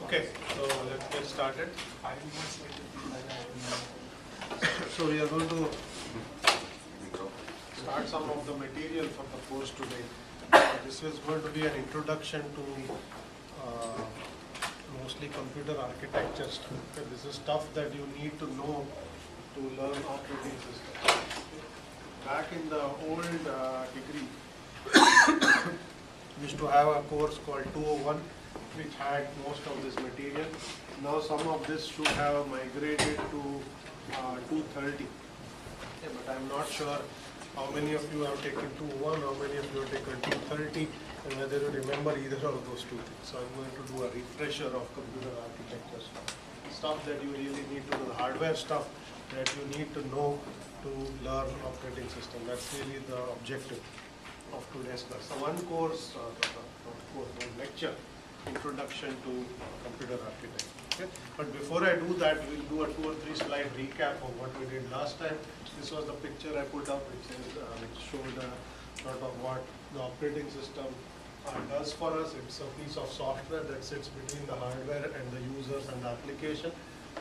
Okay, so let's get started. So we are going to start some of the material for the course today. This is going to be an introduction to mostly computer architecture stuff. Okay, this is stuff that you need to know to learn operating systems. Back in the old degree, we used to have a course called 201, which had most of this material. Now some of this should have migrated to 230. Yeah, but I'm not sure how many of you have taken 201, how many of you have taken 230, and whether you remember either of those two things. So I'm going to do a refresher of computer architecture stuff that you really need to know, the hardware stuff that you need to know to learn operating system. That's really the objective of today's class. So one course, one lecture, introduction to computer architecture. Okay? But before I do that, we'll do a 2 or 3 slide recap of what we did last time. This was the picture I put up, which showed sort of what the operating system does for us. It's a piece of software that sits between the hardware and the users and the application,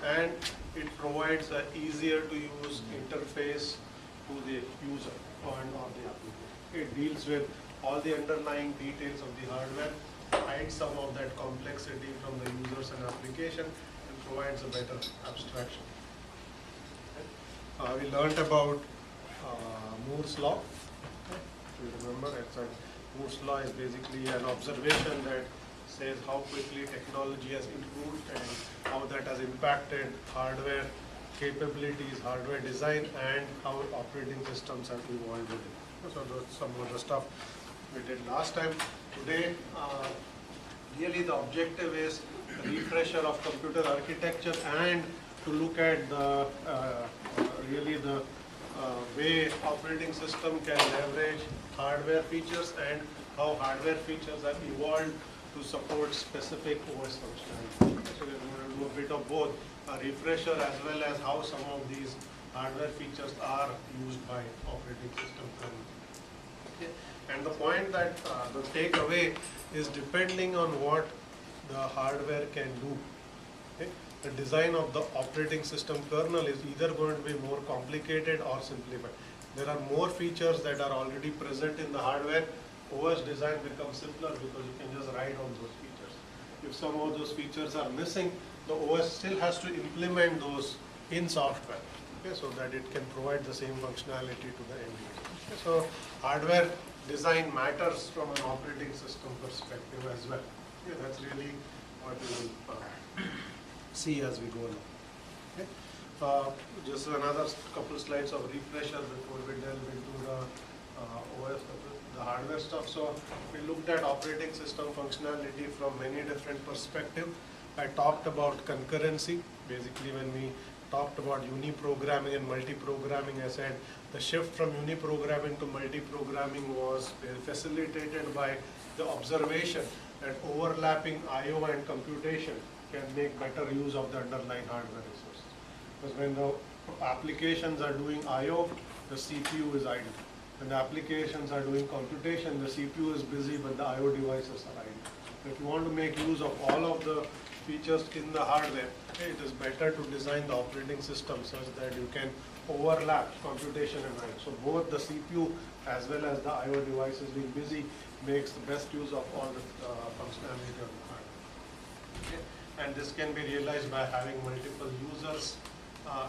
and it provides an easier to use interface to the user and or the application. It deals with all the underlying details of the hardware, hides some of that complexity from the users and application, and provides a better abstraction. We learned about Moore's law. You remember, Moore's law is basically an observation that says how quickly technology has improved and how that has impacted hardware capabilities, hardware design, and how operating systems have evolved with it. So that's some of the stuff we did last time. Today, really the objective is a refresher of computer architecture and to look at the really the way operating system can leverage hardware features and how hardware features have evolved to support specific OS functionality. So we're going to do a bit of both, a refresher as well as how some of these hardware features are used by operating system kernel. Okay. And the point that the takeaway is depending on what the hardware can do. Okay. The design of the operating system kernel is either going to be more complicated or simplified. There are more features that are already present in the hardware. OS design becomes simpler because you can just write on those features. If some of those features are missing, the OS still has to implement those in software, okay, so that it can provide the same functionality to the end user. Okay, so hardware design matters from an operating system perspective as well. Okay, that's really what we will see as we go along. Okay. Just another couple slides of refresher before we delve into the OS, the hardware stuff. So we looked at operating system functionality from many different perspectives. I talked about concurrency. Basically, when we talked about uni-programming and multi-programming, I said the shift from uni-programming to multi-programming was facilitated by the observation that overlapping I/O and computation can make better use of the underlying hardware resources. Because when the applications are doing I/O, the CPU is idle. When the applications are doing computation, the CPU is busy, but the I/O devices are idle. So if you want to make use of all of the features in the hardware, okay, it is better to design the operating system such that you can overlap computation and I/O. So both the CPU as well as the I/O devices being busy makes the best use of all the functionality of the hardware. Okay. And this can be realized by having multiple users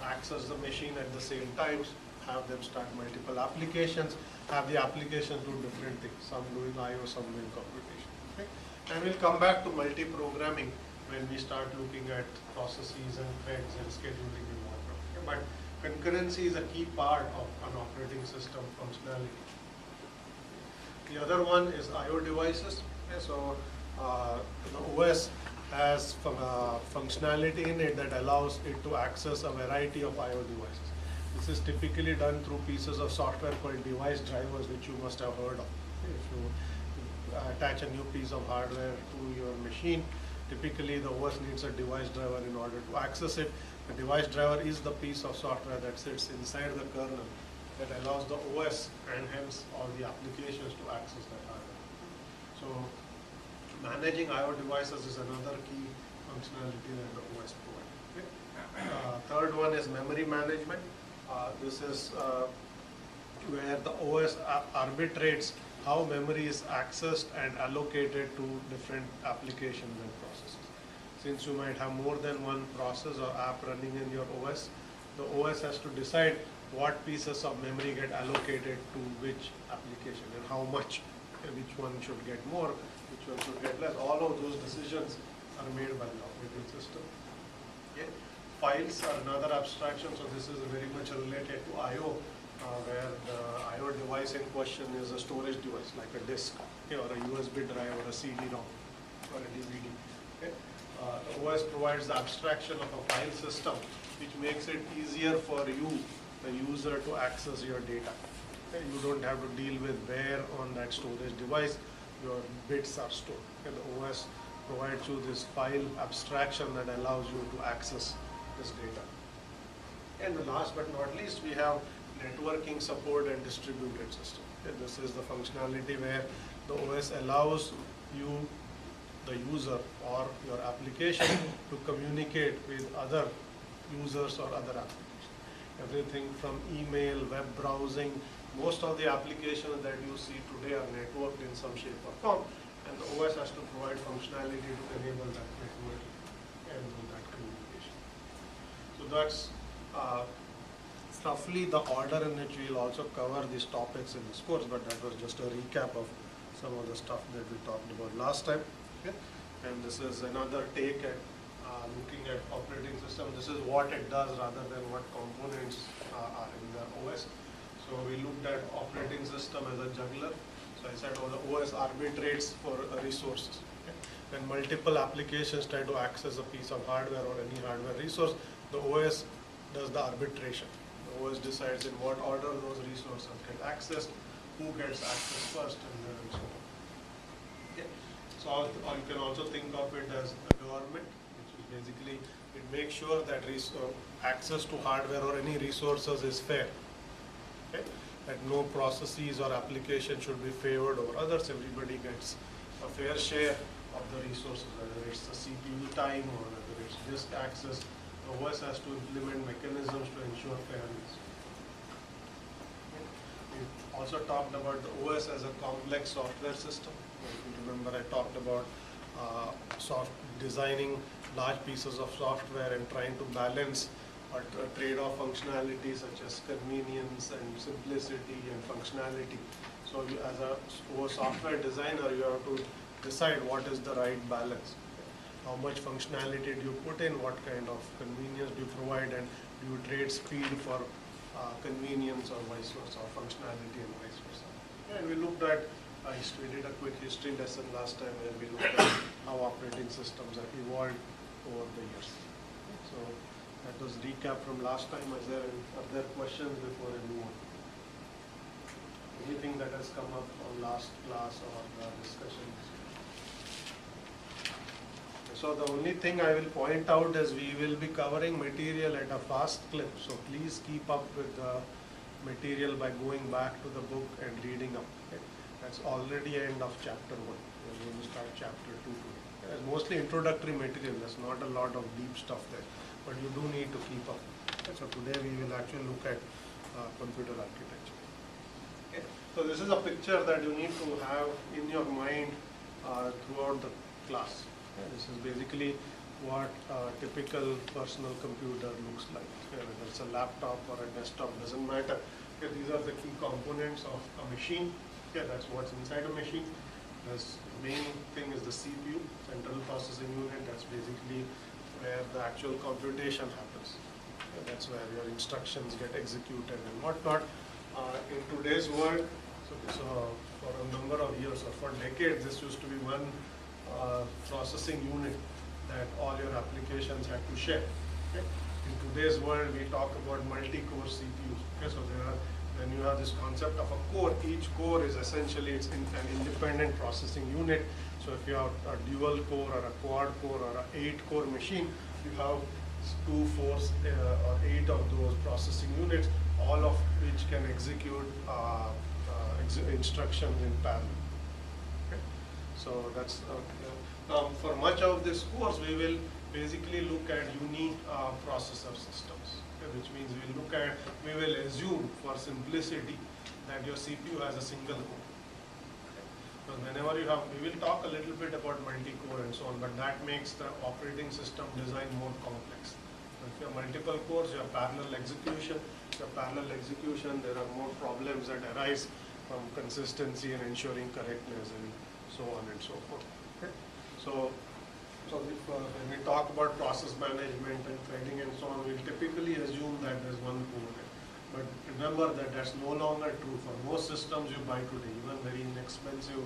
access the machine at the same time, have them start multiple applications, have the applications do different things, some doing I/O, some doing computation. Okay? And we'll come back to multi-programming when we start looking at processes and threads and scheduling and whatnot. Okay? But concurrency is a key part of an operating system functionality. The other one is I/O devices. Okay? So the OS has functionality in it that allows it to access a variety of I/O devices. This is typically done through pieces of software called device drivers, which you must have heard of. If you attach a new piece of hardware to your machine, typically the OS needs a device driver in order to access it. The device driver is the piece of software that sits inside the kernel that allows the OS and hence all the applications to access that hardware. So managing I/O devices is another key functionality that the OS provides. Okay? Third one is memory management. This is where the OS arbitrates how memory is accessed and allocated to different applications and processes. Since you might have more than one process or app running in your OS, the OS has to decide what pieces of memory get allocated to which application and how much, which one should get more, which one should get less. All of those decisions are made by the operating system. Okay. Files are another abstraction, so this is very much related to I/O, where the I/O device in question is a storage device like a disk, okay, or a USB drive or a CD-ROM or a DVD. Okay. The OS provides the abstraction of a file system, which makes it easier for you, the user, to access your data. Okay. You don't have to deal with where on that storage device your bits are stored. Okay. The OS provides you this file abstraction that allows you to access this data. And the last but not least, we have networking support and distributed system. Okay. This is the functionality where the OS allows you, the user or your application, to communicate with other users or other applications. Everything from email, web browsing, most of the applications that you see today are networked in some shape or form, and the OS has to provide functionality to enable that networking and do that communication. So that's roughly the order in which we'll also cover these topics in this course, but that was just a recap of some of the stuff that we talked about last time. Okay? And this is another take at looking at operating system. This is what it does rather than what components are in the OS. So we looked at operating system as a juggler. So I said, oh, the OS arbitrates for resources. Okay? When multiple applications try to access a piece of hardware or any hardware resource, the OS does the arbitration. The OS decides in what order those resources get accessed, who gets access first, and so on. Okay. So or you can also think of it as a government, which is basically, it makes sure that access to hardware or any resources is fair. Okay? That no processes or application should be favored over others. Everybody gets a fair share of the resources, whether it's the CPU time or whether it's disk access. The OS has to implement mechanisms to ensure fairness. We also talked about the OS as a complex software system. If you remember, I talked about designing large pieces of software and trying to balance or trade-off functionality such as convenience and simplicity and functionality. So you, as a software designer, you have to decide what is the right balance. How much functionality do you put in, what kind of convenience do you provide, and do you trade speed for convenience or vice versa, or functionality and vice versa. And we looked at we did a quick history lesson last time where we looked at how operating systems have evolved over the years. So that was recap from last time. Are there questions before I move on? Anything that has come up from last class or discussion? So the only thing I will point out is we will be covering material at a fast clip. So please keep up with the material by going back to the book and reading up. Okay? That's already end of chapter 1. We're going to start chapter 2 today. It's mostly introductory material. There's not a lot of deep stuff there, but you do need to keep up. Okay? So today we will actually look at computer architecture. Okay? So this is a picture that you need to have in your mind throughout the class. This is basically what a typical personal computer looks like. Whether it's a laptop or a desktop, doesn't matter. Okay, these are the key components of a machine. Okay, that's what's inside a machine. The main thing is the CPU, central processing unit. That's basically where the actual computation happens. Okay, that's where your instructions get executed and whatnot. In today's world, so for a number of years or for decades, this used to be one processing unit that all your applications had to share. Okay? In today's world, we talk about multi-core CPUs. Okay? So when you have this concept of a core, each core is essentially an independent processing unit. So if you have a dual core or a quad core or an 8-core machine, you have 2, 4, or 8 of those processing units, all of which can execute instructions in parallel. So that's for much of this course we will basically look at processor systems, okay, which means we will assume for simplicity that your CPU has a single core. Because whenever you have, we will talk a little bit about multi-core and so on, but that makes the operating system design more complex. So if you have multiple cores, you have parallel execution. If you have parallel execution, there are more problems that arise from consistency and ensuring correctness and so on and so forth. Okay? So if, when we talk about process management and threading and so on, we'll typically assume that there's one core. But remember that that's no longer true for most systems you buy today, even very inexpensive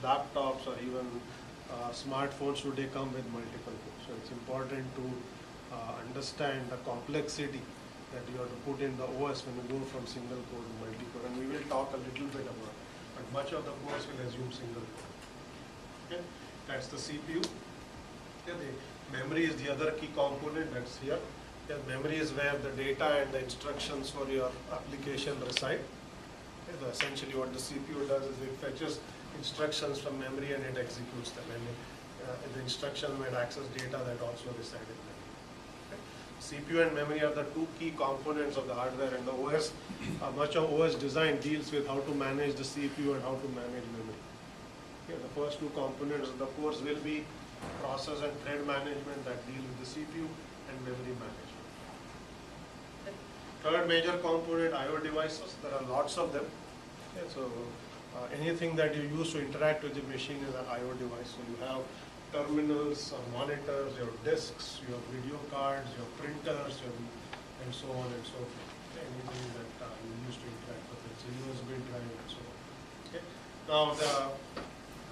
laptops or even smartphones today come with multiple cores. So it's important to understand the complexity that you have to put in the OS when you go from single core to multi-core, and we will talk a little bit about it. But much of the course will assume single core. Okay, that's the CPU. Okay, the memory is the other key component that's here. Okay, memory is where the data and the instructions for your application reside. Okay, so essentially what the CPU does is it fetches instructions from memory and it executes them, and the instruction might access data that also reside in memory. CPU and memory are the two key components of the hardware, and the OS, much of OS design deals with how to manage the CPU and how to manage memory. Okay, the first two components of the course will be process and thread management that deal with the CPU and memory management. Okay. Third major component, I/O devices. There are lots of them. Okay, so anything that you use to interact with the machine is an I/O device. So you have terminals or monitors, your disks, your video cards, your printers, and so on and so forth. Anything that you use to interact with it. It's a USB drive and so on. Okay. Now,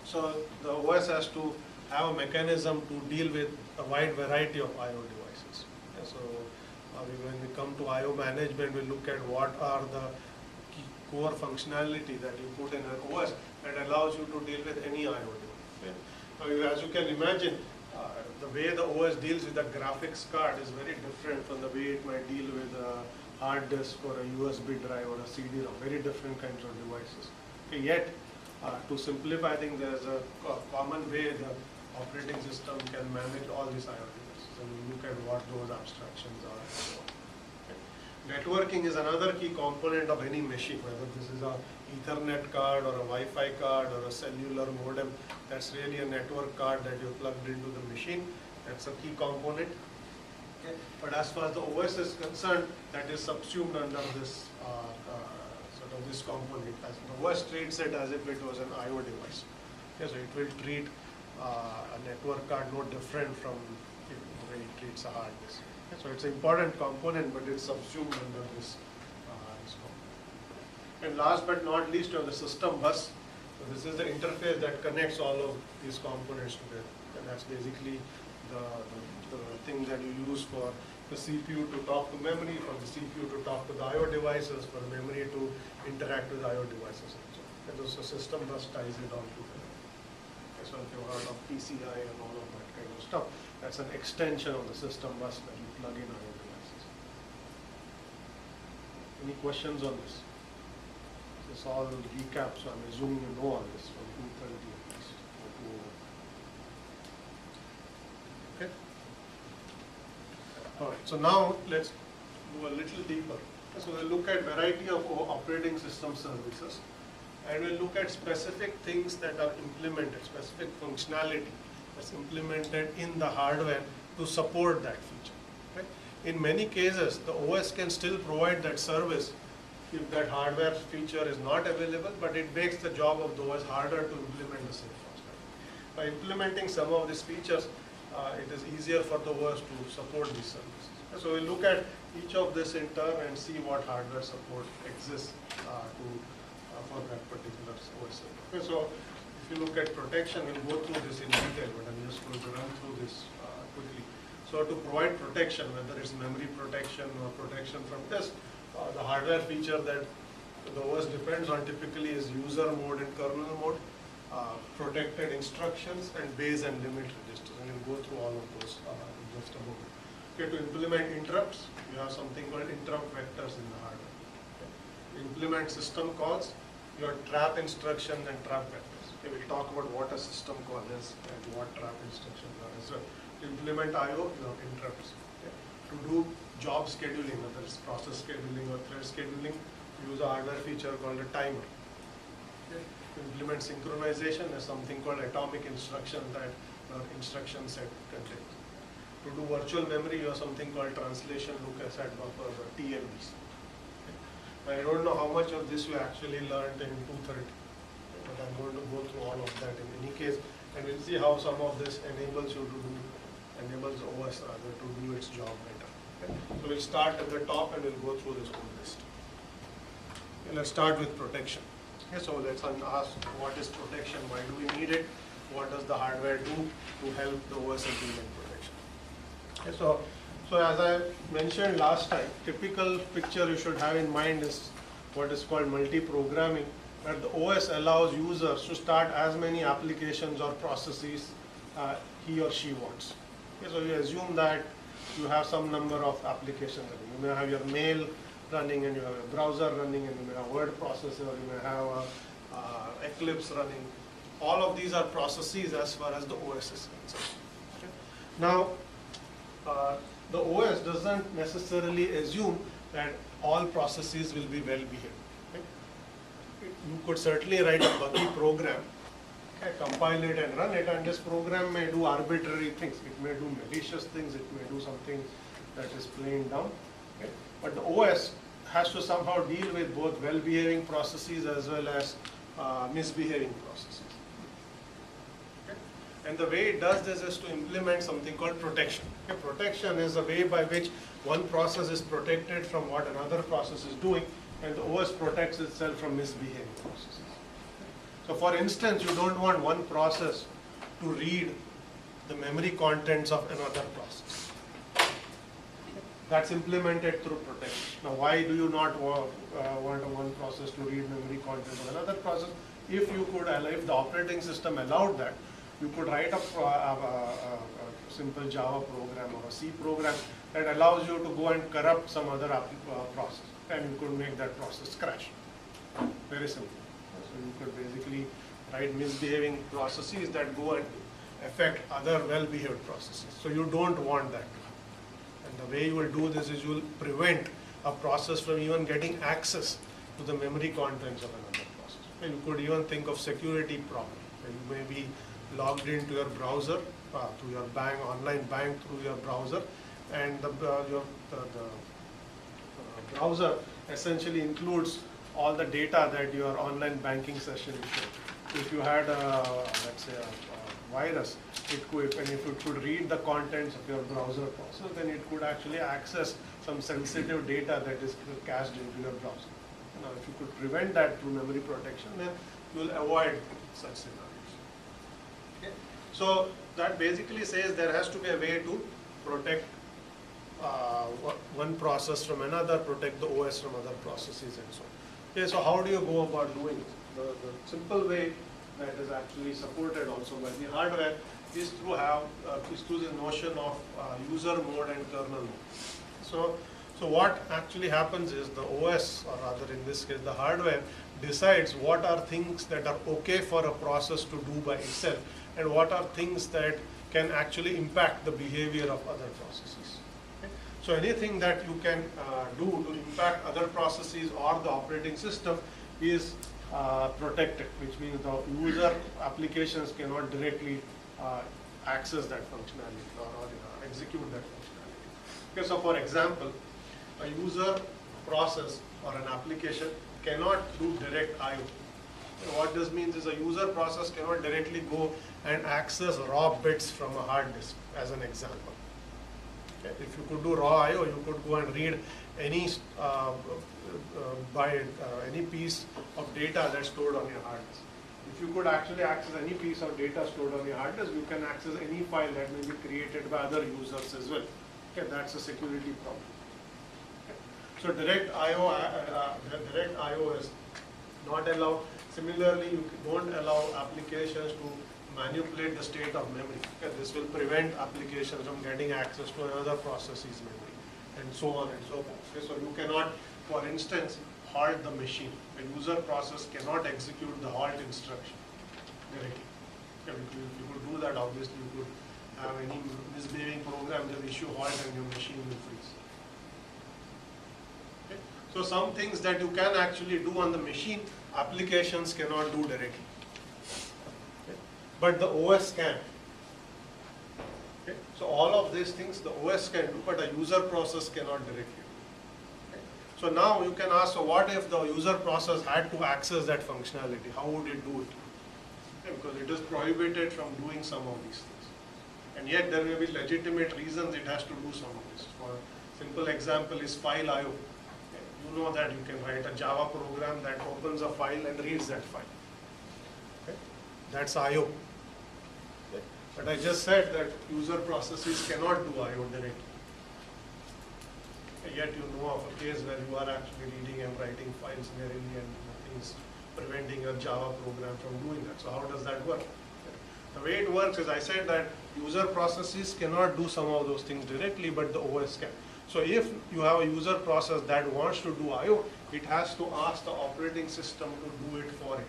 so the OS has to have a mechanism to deal with a wide variety of I/O devices. Okay. So when we come to I/O management, we look at what are the key core functionality that you put in an OS that allows you to deal with any I/O device. Okay. As you can imagine, the way the OS deals with the graphics card is very different from the way it might deal with a hard disk or a USB drive or a CD-ROM, very different kinds of devices. Okay, yet, to simplify, I think there's a common way the operating system can manage all these I/O devices, and we look at what those abstractions are and so on. Okay. Networking is another key component of any machine, whether this is a Ethernet card or a Wi-Fi card or a cellular modem. That's really a network card that you plugged into the machine. That's a key component. Okay. But as far as the OS is concerned, that is subsumed under this sort of this component. As the OS treats it as if it was an I/O device. Okay, so it will treat a network card no different from the way it treats a hard disk. Okay, so it's an important component, but it's subsumed under this. And last but not least, you have the system bus. So this is the interface that connects all of these components together. And that's basically the thing that you use for the CPU to talk to memory, for the CPU to talk to the I/O devices, for the memory to interact with I/O devices. And so the system bus ties it all together. Okay, so if you've heard of PCI and all of that kind of stuff, that's an extension of the system bus that you plug in I/O devices. Any questions on this? This all recap, so I'm assuming you know all this from 2:30 at least, or 2:00. Okay? Alright, so now let's go a little deeper. So we'll look at variety of operating system services, and we'll look at specific things that are implemented, specific functionality that's implemented in the hardware to support that feature. Okay? In many cases, the OS can still provide that service if that hardware feature is not available, but it makes the job of the OS harder to implement the same functionality. By implementing some of these features, it is easier for the OS to support these services. So we'll look at each of this in turn and see what hardware support exists for that particular OS. Okay, so if you look at protection, we'll go through this in detail, but I'm just going to run through this quickly. So to provide protection, whether it's memory protection or protection from this, the hardware feature that the OS depends on typically is user mode and kernel mode, protected instructions, and base and limit registers. And we'll go through all of those in just a moment. Okay, to implement interrupts, you have something called interrupt vectors in the hardware. Okay. To implement system calls, you have trap instructions and trap vectors. Okay, we'll talk about what a system call is and what trap instructions are as well. To implement I/O, you have interrupts. Okay. To do job scheduling, whether it's process scheduling or thread scheduling, use a hardware feature called a timer. Okay. To implement synchronization, there's something called atomic instruction that instruction set contains. To do virtual memory, you have something called translation look aside buffers or TLBs. Okay. I don't know how much of this you actually learned in 230, but I'm going to go through all of that in any case, and we'll see how some of this enables you to do, enables OS rather to do its job better. Okay. So we'll start at the top and we'll go through this whole list. Okay, let's start with protection. Okay, so let's ask what is protection, why do we need it, what does the hardware do to help the OS implement protection. Okay, so as I mentioned last time, typical picture you should have in mind is what is called multi-programming, where the OS allows users to start as many applications or processes he or she wants. Okay, so you assume that you have some number of applications. You may have your mail running, and you have a browser running, and you may have a word processor, you may have a Eclipse running. All of these are processes as far as the OS is concerned. Okay. Now, the OS doesn't necessarily assume that all processes will be well behaved. Okay. You could certainly write a buggy program, okay, compile it and run it, and this program may do arbitrary things. It may do malicious things, it may do something that is plain dumb. Okay. But the OS has to somehow deal with both well-behaving processes as well as misbehaving processes. And the way it does this is to implement something called protection. Okay, protection is a way by which one process is protected from what another process is doing, and the OS protects itself from misbehaving processes. So for instance, you don't want one process to read the memory contents of another process. That's implemented through protection. Now why do you not want one process to read memory content of another process? If you could, if the operating system allowed that, you could write a simple Java program or a C program that allows you to go and corrupt some other process, and you could make that process crash. Very simple. So you could basically write misbehaving processes that go and affect other well-behaved processes. So you don't want that. And the way you will do this is you will prevent a process from even getting access to the memory contents of another process. And you could even think of security problem. You may be logged into your browser, to your online bank through your browser, and the browser essentially includes all the data that your online banking session is showing. If you had let's say a virus, it could, and if it could read the contents of your browser process, then it could actually access some sensitive data that is cached into your browser. Now, if you could prevent that through memory protection, then you will avoid such scenarios. Okay. So that basically says there has to be a way to protect one process from another, protect the OS from other processes and so on. Okay, so how do you go about doing it? The simple way that is actually supported also by the hardware is through the notion of user mode and kernel mode. So what actually happens is the OS, or rather in this case the hardware, decides what are things that are okay for a process to do by itself, and what are things that can actually impact the behavior of other processes. Okay? So anything that you can do to impact other processes or the operating system is protected, which means the user applications cannot directly access that functionality or execute that functionality. Okay, so for example, a user process or an application cannot do direct I/O. What this means is a user process cannot directly go and access raw bits from a hard disk, as an example. Okay. If you could do raw I/O, you could go and read any any piece of data that's stored on your hard disk. If you could actually access any piece of data stored on your hard disk, you can access any file that may be created by other users as well. Okay, that's a security problem. Okay. So direct I/O is not allowed. Similarly, you don't allow applications to manipulate the state of memory. Okay, this will prevent applications from getting access to another process's memory, and so on and so forth. Okay, so you cannot, for instance, halt the machine. A user process cannot execute the halt instruction. directly. Okay, if you could do that, obviously you could have any misbehaving program, just issue halt and your machine will freeze. Okay? So some things that you can actually do on the machine, applications cannot do directly. Okay? But the OS can. Okay? So all of these things the OS can do, but a user process cannot directly do. Okay? So now you can ask, so what if the user process had to access that functionality? How would it do it? Okay, because it is prohibited from doing some of these things. And yet there may be legitimate reasons it has to do some of this. For a simple example is file I/O. Okay, you know that you can write a Java program that opens a file and reads that file. Okay, that's I/O. Okay, but I just said that user processes cannot do I/O directly. Okay, yet you know of a case where you are actually reading and writing files merrily and nothing is preventing a Java program from doing that. So how does that work? The way it works is, I said that user processes cannot do some of those things directly, but the OS can. So if you have a user process that wants to do I/O, it has to ask the operating system to do it for it.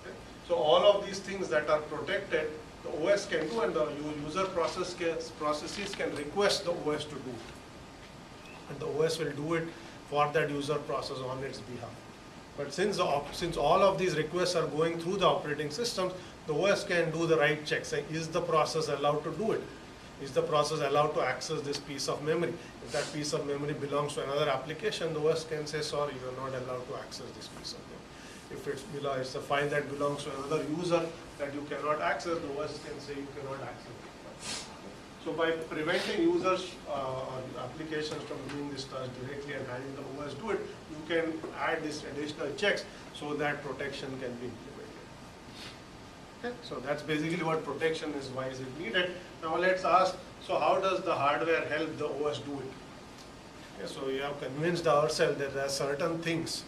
Okay? So all of these things that are protected, the OS can do, and the user processes can request the OS to do it. And the OS will do it for that user process on its behalf. But since all of these requests are going through the operating systems, the OS can do the right check, saying, is the process allowed to do it? Is the process allowed to access this piece of memory? If that piece of memory belongs to another application, the OS can say, sorry, you are not allowed to access this piece of memory. If it's a file that belongs to another user that you cannot access, the OS can say you cannot access it. So by preventing users or applications from doing this task directly and having the OS do it, you can add these additional checks so that protection can be implemented. Okay? So that's basically what protection is, why is it needed. Now let's ask, so how does the hardware help the OS do it? Okay, so we have convinced ourselves that there are certain things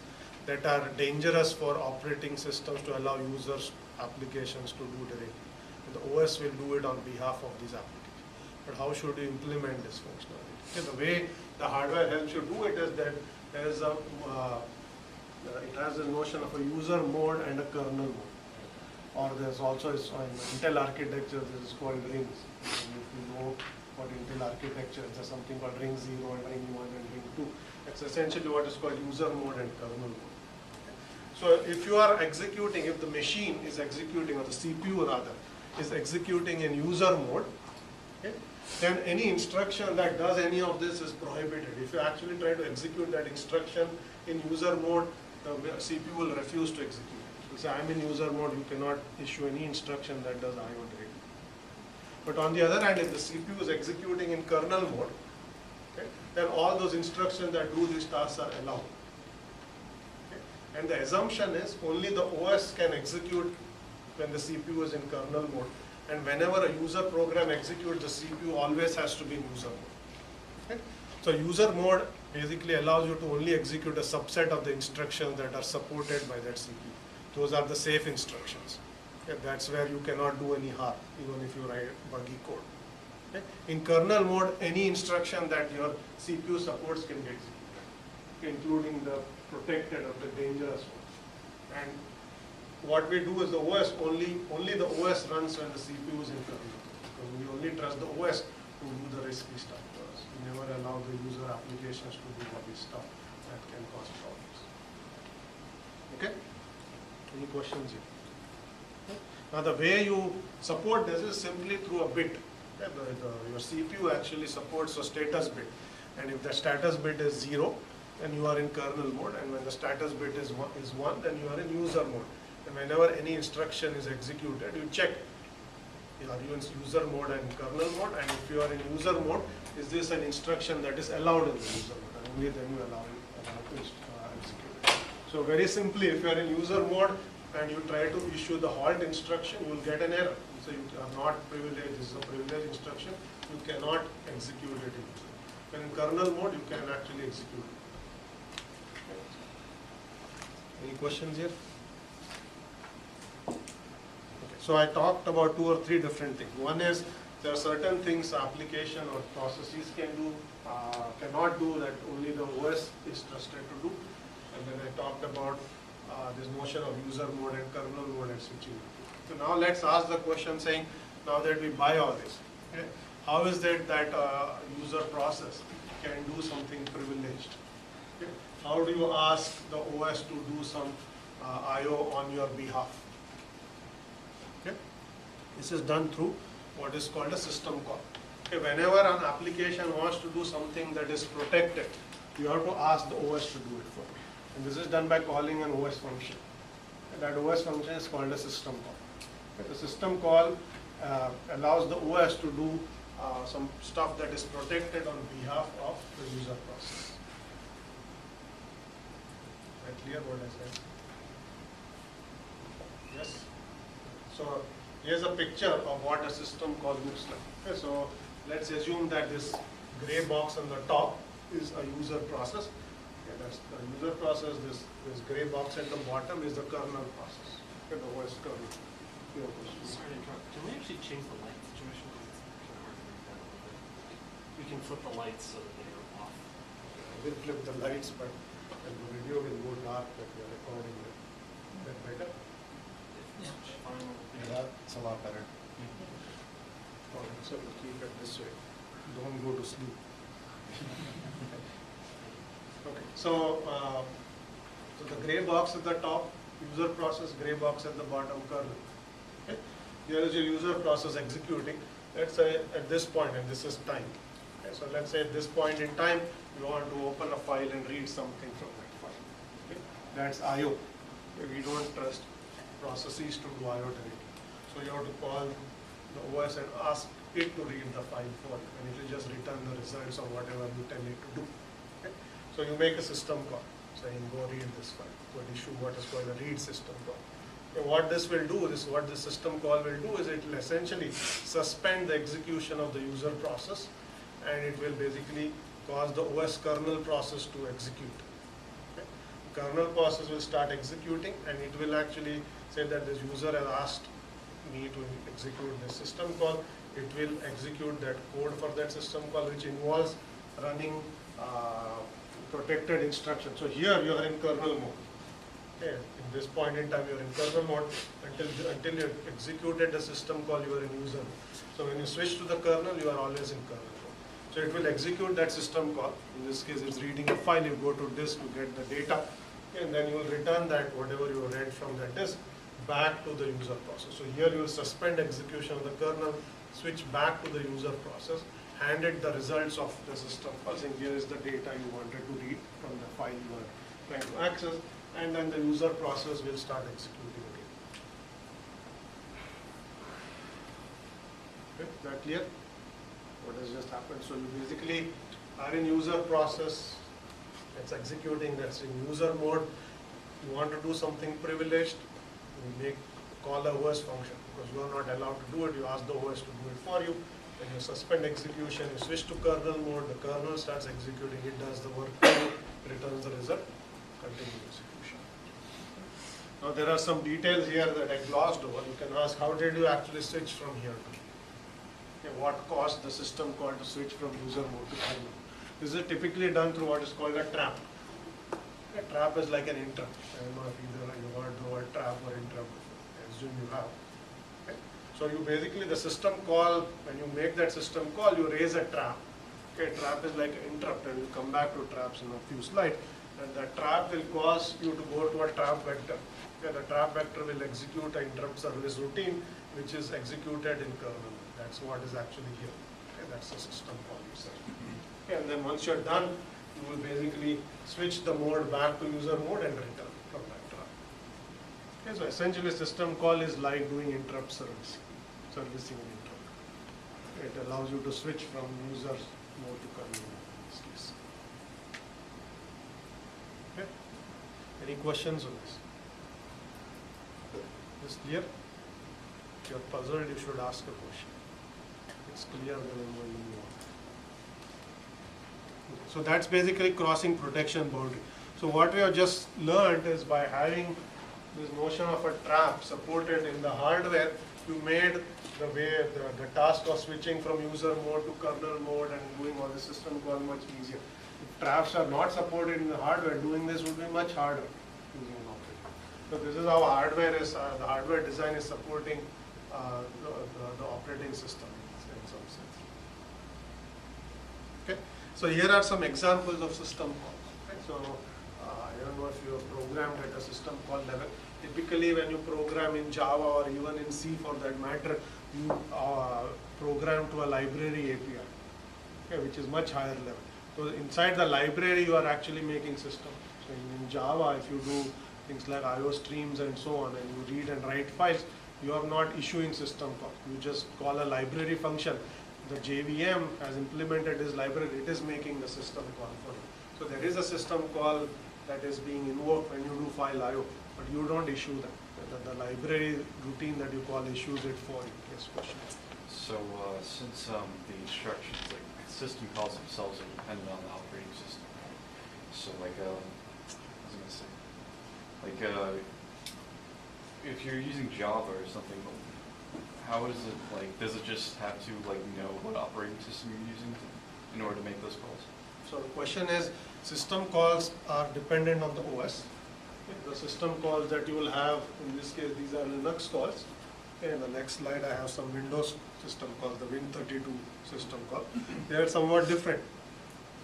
that are dangerous for operating systems to allow users applications to do directly. And the OS will do it on behalf of these applications. But how should you implement this functionality? Okay, the way the hardware helps you do it is that there is it has a notion of a user mode and a kernel mode. Or there's also in Intel architecture, this is called rings. And if you know what Intel architecture, there's something called ring 0 and ring 1 and ring 2. It's essentially what is called user mode and kernel mode. So if you are executing, if the machine is executing, or the CPU rather, is executing in user mode, okay, then any instruction that does any of this is prohibited. If you actually try to execute that instruction in user mode, the CPU will refuse to execute. It will say, I'm in user mode, you cannot issue any instruction that does I/O directly. But on the other hand, if the CPU is executing in kernel mode, okay, then all those instructions that do these tasks are allowed. Okay? And the assumption is only the OS can execute when the CPU is in kernel mode. And whenever a user program executes, the CPU always has to be in user mode. Okay? So user mode basically allows you to only execute a subset of the instructions that are supported by that CPU. Those are the safe instructions. Okay? That's where you cannot do any harm, even if you write buggy code. Okay? In kernel mode, any instruction that your CPU supports can be executed, including the protected or the dangerous ones. And what we do is the OS, only the OS runs when the CPU is in kernel, because we only trust the OS to do the risky stuff for us. We never allow the user applications to do all this stuff that can cause problems. Okay? Any questions here? Okay. Now the way you support this is simply through a bit. Okay? Your CPU actually supports a status bit, and if the status bit is 0, then you are in kernel mode, and when the status bit is 1, then you are in user mode. And whenever any instruction is executed, you check, are you in user mode and kernel mode, and if you are in user mode, is this an instruction that is allowed in the user mode, and only then you allow to execute it. So very simply, if you are in user mode and you try to issue the halt instruction, you will get an error. So you are not privileged, this is a privileged instruction, you cannot execute it in user mode. When in kernel mode, you can actually execute it. Any questions here? So I talked about 2 or 3 different things. One is there are certain things application or processes cannot do that only the OS is trusted to do. And then I talked about this notion of user mode and kernel mode and switching. So now let's ask the question saying, now that we buy all this, okay, how is it that user process can do something privileged? Okay? How do you ask the OS to do some I/O on your behalf? Okay? This is done through what is called a system call. Okay, whenever an application wants to do something that is protected, you have to ask the OS to do it for you. And this is done by calling an OS function. And that OS function is called a system call. Okay, the system call allows the OS to do some stuff that is protected on behalf of the user process. Is that clear what I said? Yes? So here's a picture of what a system call looks like. Okay, so let's assume that this gray box on the top is a user process. Okay, that's the user process. This gray box at the bottom is the kernel process. Okay, the OS kernel. Your question. Sorry to interrupt. Can we actually change the light situation? It's kind of hard to read that a little bit. We can flip the lights so that they are off. I will flip the lights, but the video will go dark that we are recording it. Is that better? Yeah. Fine. Yeah, that's a lot better. Okay, so we'll keep it this way. Don't go to sleep. Okay, so the gray box at the top, user process, gray box at the bottom, kernel. Okay? Here is your user process executing. Let's say at this point, and this is time. Okay, so let's say at this point in time, you want to open a file and read something from that file. Okay? That's I/O. Okay, we don't trust processes to do I/O directly. So you have to call the OS and ask it to read the file for you, and it will just return the results of whatever you tell it to do. Okay? So you make a system call saying go read this file, go issue what is called a read system call. Okay, what this will do, what the system call will do is it will essentially suspend the execution of the user process, and it will basically cause the OS kernel process to execute. Okay? The kernel process will start executing, and it will actually say that this user has asked me to execute the system call. It will execute that code for that system call, which involves running protected instructions. So here you are in kernel mode. Okay. In this point in time you are in kernel mode until you executed the system call, you are in user mode. So when you switch to the kernel, you are always in kernel mode. So it will execute that system call. In this case, it's reading a file. You go to disk to get the data, and then you will return that whatever you read from that disk back to the user process. So here you will suspend execution of the kernel, switch back to the user process, hand it the results of the system call, saying here is the data you wanted to read from the file you are trying to access, and then the user process will start executing again. Okay, is that clear? What has just happened? So you basically are in user process, it's executing, that's in user mode. You want to do something privileged, you call the OS function, because you are not allowed to do it. You ask the OS to do it for you. When you suspend execution, you switch to kernel mode, the kernel starts executing, it does the work for you, returns the result, continue execution. Now there are some details here that I glossed over. You can ask, how did you actually switch from here to here? Okay, what caused the system call to switch from user mode to kernel mode? This is typically done through what is called a trap. A trap is like an interrupt. I don't know if either you heard the word trap or interrupt before. I assume you have. Okay. So you basically, the system call, when you make that system call, you raise a trap. Okay, trap is like an interrupt, and we'll come back to traps in a few slides. And that trap will cause you to go to a trap vector. Okay, the trap vector will execute an interrupt service routine, which is executed in kernel. That's what is actually here. Okay, that's the system call itself. Okay, and then once you're done, you will basically switch the mode back to user mode and return from that trap. Okay, so essentially system call is like doing interrupt servicing an interrupt. It allows you to switch from user mode to kernel mode in this case. Okay. Any questions on this? Is clear? If you're puzzled, you should ask a question. It's clear, then I'm going to move on. So that's basically crossing protection boundary. So what we have just learned is by having this notion of a trap supported in the hardware, you made the way the task of switching from user mode to kernel mode and doing all the system call much easier. If traps are not supported in the hardware, doing this would be much harder using an operating. So this is how hardware is, the hardware design is supporting the operating system in some sense. Okay, so here are some examples of system calls. Okay? So I don't know if you have programmed at a system call level. Typically when you program in Java or even in C for that matter, you program to a library API, okay, which is much higher level. So inside the library you are actually making system. So in Java, if you do things like IO streams and so on, and you read and write files, you are not issuing system call. You just call a library function. The JVM has implemented this library, it is making the system call for you. So there is a system call that is being invoked when you do file IO, but you don't issue that. The library routine that you call issues it for you. Yes, question. So since the instructions, like system calls themselves are dependent on the operating system, right? So like, what was I gonna say? Like, if you're using Java or something, how is it like? Does it just have to like know what operating system you're using in order to make those calls? So the question is, system calls are dependent on the OS. The system calls that you will have, in this case, these are Linux calls. Okay, in the next slide, I have some Windows system calls, the Win32 system call. They are somewhat different.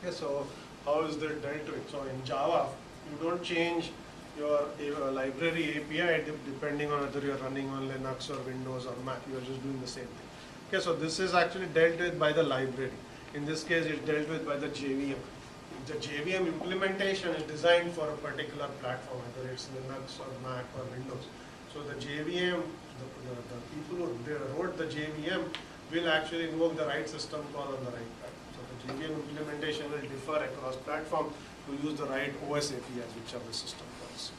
Okay, so how is that dealt with? So in Java, you don't change your library API depending on whether you're running on Linux or Windows or Mac. You are just doing the same thing. Okay, so this is actually dealt with by the library. In this case, it's dealt with by the JVM. The JVM implementation is designed for a particular platform, whether it's Linux or Mac or Windows. So the JVM, the people who wrote the JVM will actually invoke the right system call on the right platform. So the JVM implementation will differ across platform to use the right OS APIs, which are the system calls.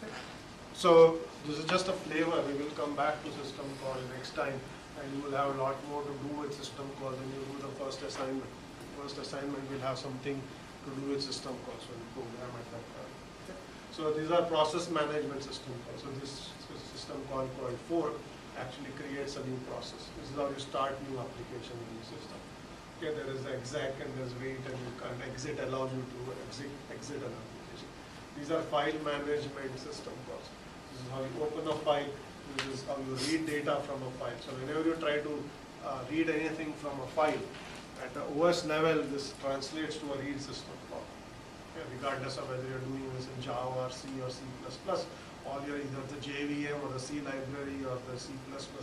Okay. So this is just a flavor. We will come back to system call next time, and you will have a lot more to do with system calls when you do the first assignment. First assignment will have something to do with system calls when you program at that time. Okay. So these are process management system calls. So this system call called fork actually creates a new process. This is how you start new application in the system. Okay, there is the exec and there's wait, and you can't exit allows you to exit an application. These are file management system calls. This is how you open a file. This is how you read data from a file. So whenever you try to read anything from a file, at the OS level, this translates to a read system call. Okay, regardless of whether you're doing this in Java or C or C++, or you're either the JVM or the C library or the C++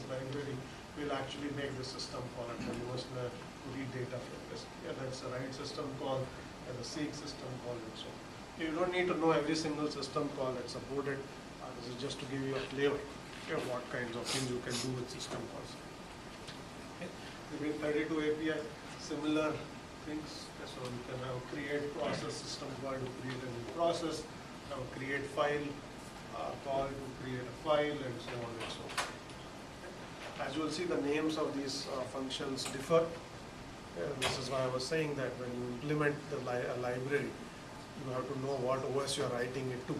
library will actually make the system call at the OS level to read data from this. Yeah, that's the right system call and the seek system call and so on. You don't need to know every single system call that's supported. This is just to give you a flavor of what kinds of things you can do with system calls. Okay. The Win32 API, similar things. So you can have create process system call to create a new process, now create file call to create a file, and so on and so on. As you will see, the names of these functions differ. And this is why I was saying that when you implement the library, you have to know what OS you are writing it to.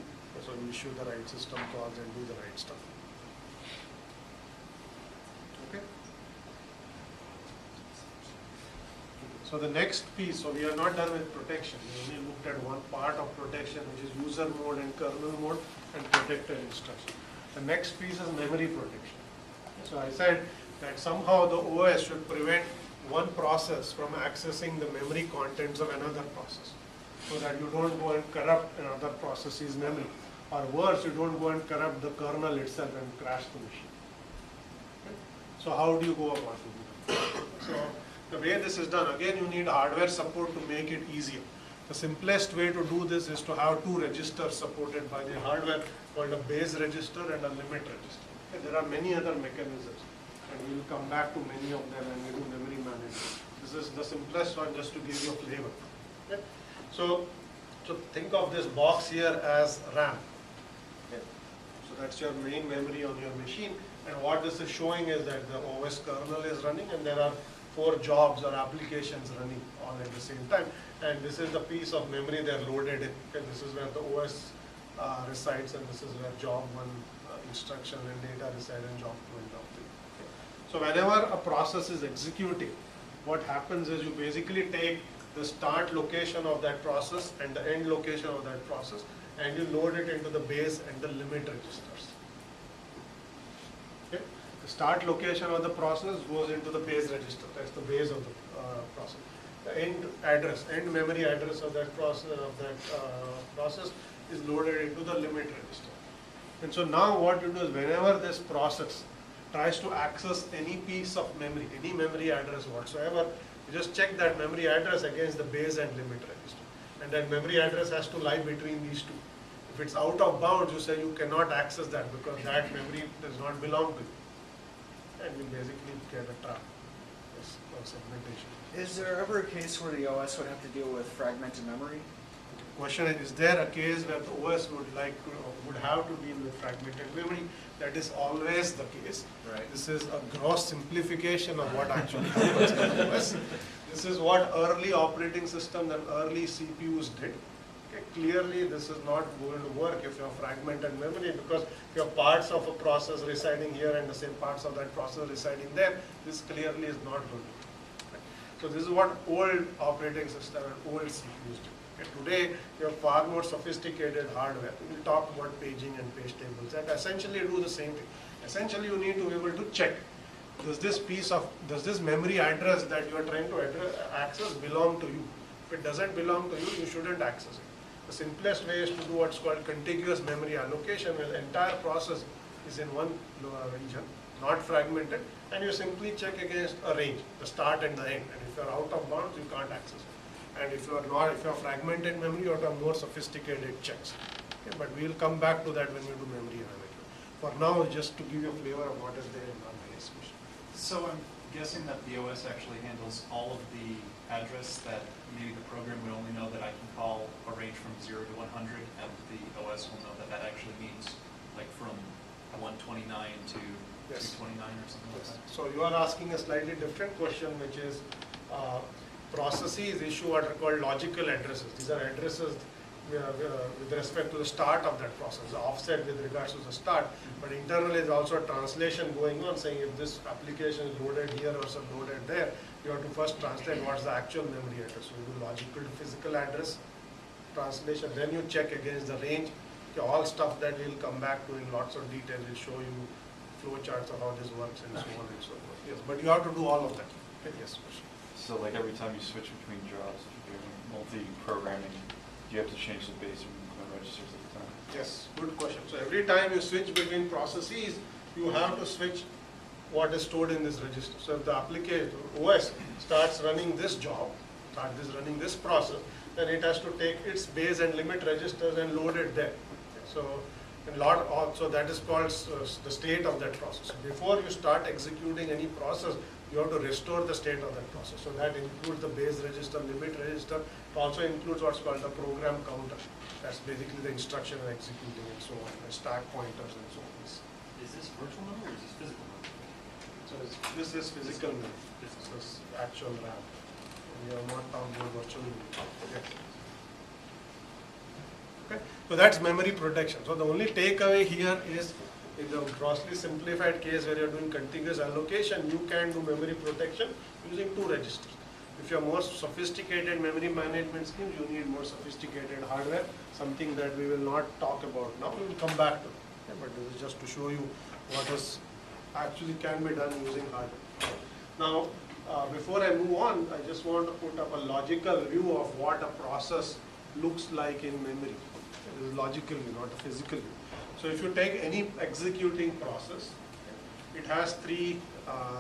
So you issue the right system calls and do the right stuff. Okay. So the next piece, so we are not done with protection. We only looked at one part of protection, which is user mode and kernel mode and protected instruction. The next piece is memory protection. So I said that somehow the OS should prevent one process from accessing the memory contents of another process, so that you don't go and corrupt another process's memory. Or worse, you don't go and corrupt the kernel itself and crash the machine. Okay? So how do you go about it? So the way this is done, again, you need hardware support to make it easier. The simplest way to do this is to have two registers supported by the hardware called a base register and a limit register. Okay? There are many other mechanisms, and we will come back to many of them when we do memory management. This is the simplest one, just to give you a flavor. Okay? So think of this box here as RAM. Okay. So that's your main memory on your machine, and what this is showing is that the OS kernel is running, and there are 4 jobs or applications running all at the same time, and this is the piece of memory they're loaded in. Okay. This is where the OS resides, and this is where job 1 instruction and data reside, and job 2 and job 3. Okay. So whenever a process is executing, what happens is you basically take the start location of that process and the end location of that process, and you load it into the base and the limit registers. Okay? The start location of the process goes into the base register, that's the base of the process. The end address, end memory address of that process is loaded into the limit register. And so now what you do is whenever this process tries to access any piece of memory, any memory address whatsoever, you just check that memory address against the base and limit register. And that memory address has to lie between these two. If it's out of bounds, you say you cannot access that because that memory does not belong to you. And you basically get a trap. Yes, or segmentation. Is there ever a case where the OS would have to deal with fragmented memory? Question is there a case where the OS would have to deal with fragmented memory? That is always the case. Right. This is a gross simplification of what actually happens in the OS. This is what early operating systems and early CPUs did. Okay, clearly this is not going to work if you have fragmented memory, because if you have parts of a process residing here and the same parts of that process residing there, this clearly is not going to work. So this is what old operating system and old CPUs do. Okay, today you have far more sophisticated hardware. We'll talk about paging and page tables that essentially do the same thing. Essentially you need to be able to check, does this memory address that you are trying to access belong to you? If it doesn't belong to you, you shouldn't access it. The simplest way is to do what's called contiguous memory allocation, where the entire process is in one region, not fragmented, and you simply check against a range, the start and the end. And if you're out of bounds, you can't access it. And if you have fragmented memory, you have to have more sophisticated checks. Okay, but we'll come back to that when we do memory analysis. For now, just to give you a flavor of what is there in non-linear solution. So I'm guessing that the OS actually handles all of the address that maybe the program would only know that I can call a range from 0 to 100, and the OS will know that that actually means like from 129 to Yes. 229 or something like that. So you are asking a slightly different question, which is processes issue what are called logical addresses. These are addresses with respect to the start of that process, the offset with regards to the start. But internally there is also a translation going on, saying if this application is loaded here or so loaded there, you have to first translate what's the actual memory address. So you do logical to physical address translation, then you check against the range. Okay, all stuff that we'll come back to in lots of detail. We'll show you flow charts of how this works and so on and so forth. Yes, but you have to do all of that. Okay, yes, question. So like every time you switch between jobs, if you're doing multi-programming, you have to change the base and registers at the time? Yes, good question. So every time you switch between processes, you have to switch what is stored in this register. So if the application, OS, starts running this job, running this process, then it has to take its base and limit registers and load it there. So so that is called the state of that process. So before you start executing any process, you have to restore the state of that process. So that includes the base register, limit register. It also includes what's called the program counter. That's basically the instruction of executing and so on, the stack pointers and so on. Is this virtual memory or is this physical memory? So this is physical memory. This is actual RAM. We are not talking about virtual memory. Yes. Okay. So that's memory protection. So the only takeaway here is, in the grossly simplified case where you're doing contiguous allocation, you can do memory protection using two registers. If you have more sophisticated memory management schemes, you need more sophisticated hardware, something that we will not talk about now. We will come back to. Okay, but this is just to show you what is actually can be done using hardware. Now, before I move on, I just want to put up a logical view of what a process looks like in memory. This is logical view, not a physical view. So if you take any executing process, it has three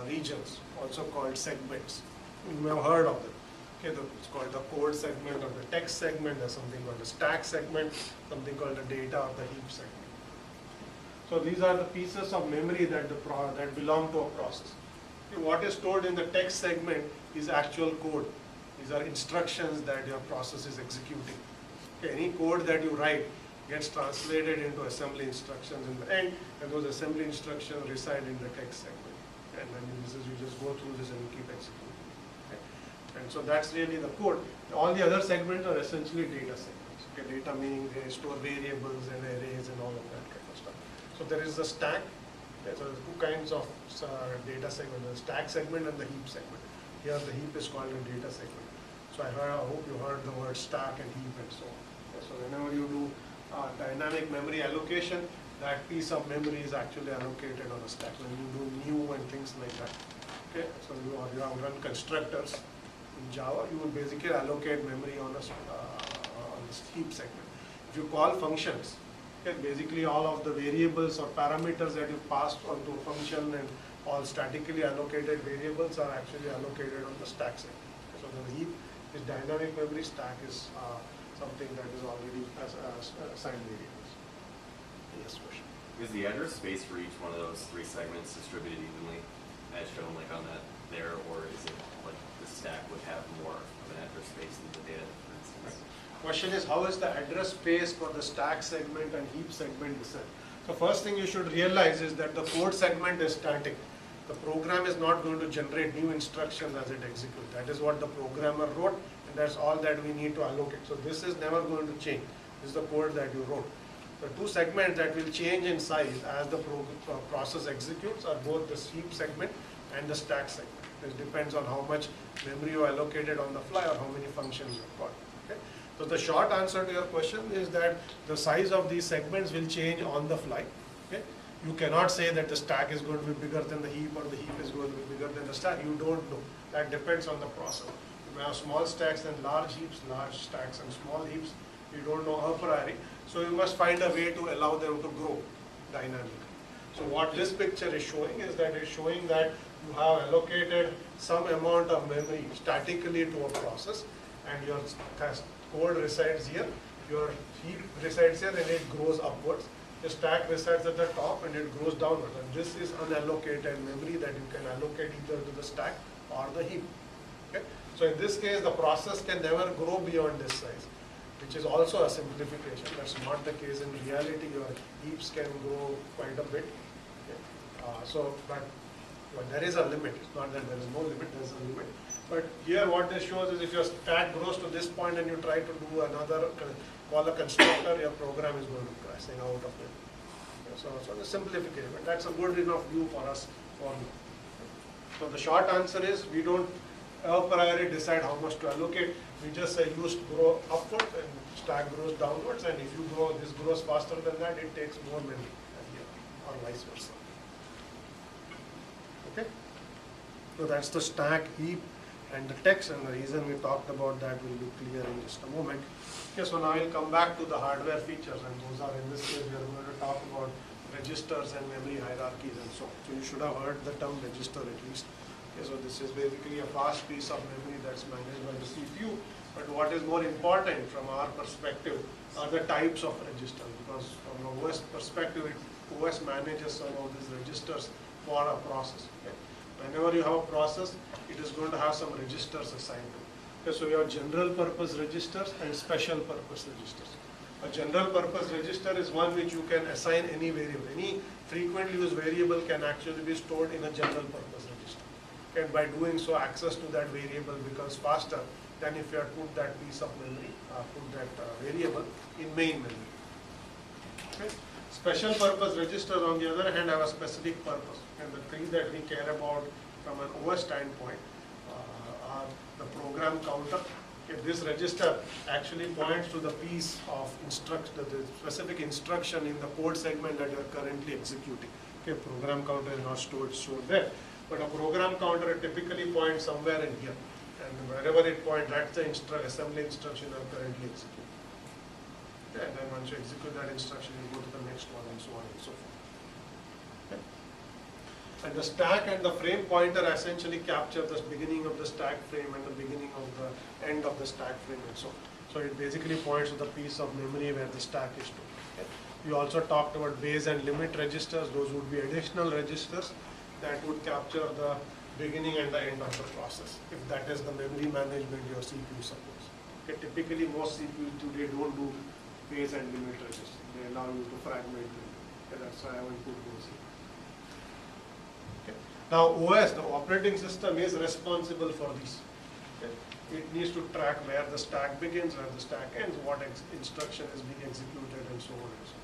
regions, also called segments. You may have heard of them. Okay, it's called the code segment or the text segment. There's something called the stack segment, something called the data or the heap segment. So these are the pieces of memory that that belong to a process. Okay, what is stored in the text segment is actual code. These are instructions that your process is executing. Okay, any code that you write gets translated into assembly instructions in the end, and those assembly instructions reside in the text segment. And then you just go through this and you keep executing. Okay? And so that's really the code. All the other segments are essentially data segments. Okay, data meaning they store variables and arrays and all of that kind of stuff. So there is the stack. Okay, so there's two kinds of data segment: the stack segment and the heap segment. Here the heap is called a data segment. So I hope you heard the word stack and heap and so on. Okay, so whenever you do dynamic memory allocation, that piece of memory is actually allocated on a stack when you do new and things like that. Okay, so you have run constructors in Java, you will basically allocate memory on a heap segment. If you call functions, okay, basically all of the variables or parameters that you passed onto a function and all statically allocated variables are actually allocated on the stack segment. So the heap is dynamic memory, stack is something that is already assigned variables. Yes, question. Is the address space for each one of those three segments distributed evenly as shown like on that there, or is it like the stack would have more of an address space than the data, for instance? Question is, how is the address space for the stack segment and heap segment decided? So first thing you should realize is that the code segment is static. The program is not going to generate new instructions as it executes. That is what the programmer wrote, and that's all that we need to allocate. So this is never going to change. This is the code that you wrote. The two segments that will change in size as the process executes are both the heap segment and the stack segment. It depends on how much memory you allocated on the fly or how many functions you've got. Okay? So the short answer to your question is that the size of these segments will change on the fly. Okay? You cannot say that the stack is going to be bigger than the heap or the heap is going to be bigger than the stack. You don't know. That depends on the process. You may have small stacks and large heaps, large stacks and small heaps. You don't know a priori. So you must find a way to allow them to grow dynamically. So what this picture is showing is that it's showing that you have allocated some amount of memory statically to a process, and your code resides here, your heap resides here, and it grows upwards. The stack resides at the top and it grows downwards. And this is unallocated memory that you can allocate either to the stack or the heap. Okay? So in this case, the process can never grow beyond this size, which is also a simplification. That's not the case in reality. Your heaps can grow quite a bit. Okay? But there is a limit. It's not that there is no limit, there is a limit. But here what this shows is if your stack grows to this point and you try to do another, call a constructor, your program is going to crash out of it. Okay, so the simplification, but that's a good enough view for us for now. So the short answer is we don't a priori decide how much to allocate. We just say use grow upwards and stack grows downwards, and if you grow, this grows faster than that, it takes more memory, or vice versa. Okay? So that's the stack, heap, and the text, and the reason we talked about that will be clear in just a moment. Okay, so now I'll come back to the hardware features, and those are, in this case, we are going to talk about registers and memory hierarchies and so on. So you should have heard the term register at least. Okay, so this is basically a fast piece of memory that's managed by the CPU, but what is more important from our perspective are the types of registers, because from an OS perspective, OS manages some of these registers for a process. Okay? Whenever you have a process, it is going to have some registers assigned to it. Okay, so you have general purpose registers and special purpose registers. A general purpose register is one which you can assign any variable. Any frequently used variable can actually be stored in a general purpose register. Okay, and by doing so, access to that variable becomes faster than if you had put that piece of memory, put that variable in main memory. Okay. Special purpose registers, on the other hand, have a specific purpose, and the things that we care about from an OS standpoint are the program counter. Okay, this register actually points to the piece of instruction, the specific instruction in the code segment that you are currently executing. Okay, program counter is not stored there, but a program counter typically points somewhere in here, and wherever it points, that's the assembly instruction you are currently executing. Okay, and then once you execute that instruction, you go to the next one, and so on and so forth. Okay. And the stack and the frame pointer essentially capture the beginning of the stack frame and the beginning of the end of the stack frame and so on. So it basically points to the piece of memory where the stack is stored. Okay. We also talked about base and limit registers. Those would be additional registers that would capture the beginning and the end of the process, if that is the memory management your CPU supports. Okay. Typically, most CPUs today don't do base and limit registers. They allow you to fragment them. Okay, that's why I will put those here. Okay. Now OS, the operating system, is responsible for this. Okay. It needs to track where the stack begins, where the stack ends, what instruction is being executed, and so on and so